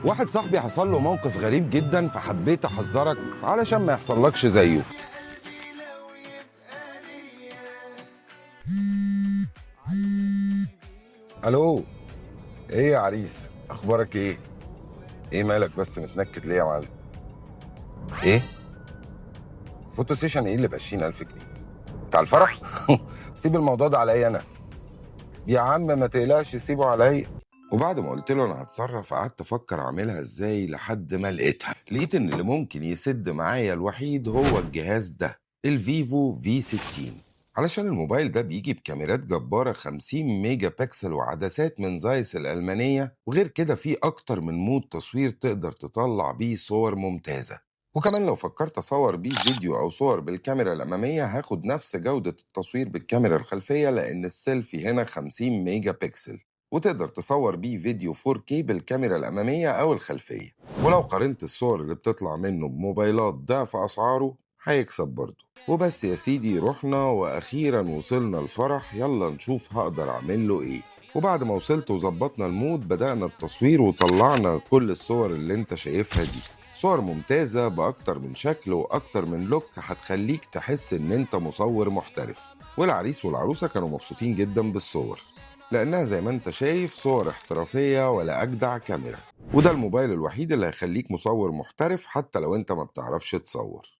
واحد صاحبي حصل له موقف غريب جدا فحبيت احذرك علشان ما يحصلكش زيه. الو. ايه يا عريس، اخبارك ايه؟ ايه مالك بس متنكد ليه يا معلم؟ ايه؟ فوتو سيشن ايه اللي ب 20,000 جنيه بتاع الفرح؟ سيب الموضوع ده عليا انا. يا عم ما تقلقش، سيبه عليا. وبعد ما قلت له انا هتصرف قعدت افكر اعملها ازاي لحد ما لقيت ان اللي ممكن يسد معايا الوحيد هو الجهاز ده، الفيفو في 60. علشان الموبايل ده بيجي بكاميرات جبارة 50 ميجا بكسل وعدسات من زايس الألمانية، وغير كده فيه أكتر من مود تصوير تقدر تطلع بيه صور ممتازة. وكمان لو فكرت أصور بيه فيديو أو صور بالكاميرا الأمامية هاخد نفس جودة التصوير بالكاميرا الخلفية، لأن السيلفي هنا 50 ميجا بكسل، وتقدر تصور بيه فيديو 4K بالكاميرا الأمامية أو الخلفية. ولو قارنت الصور اللي بتطلع منه بموبايلات ضعف أسعاره هيكسب برضه. وبس يا سيدي، رحنا وأخيرا وصلنا الفرح، يلا نشوف هقدر أعمل له إيه. وبعد ما وصلت وظبطنا المود بدأنا التصوير وطلعنا كل الصور اللي انت شايفها دي. صور ممتازة بأكتر من شكل وأكتر من لوك هتخليك تحس إن انت مصور محترف. والعريس والعروسة كانوا مبسوطين جدا بالصور، لأنها زي ما انت شايف صور احترافية ولا أجدع كاميرا. وده الموبايل الوحيد اللي هيخليك مصور محترف حتى لو انت ما بتعرفش تصور.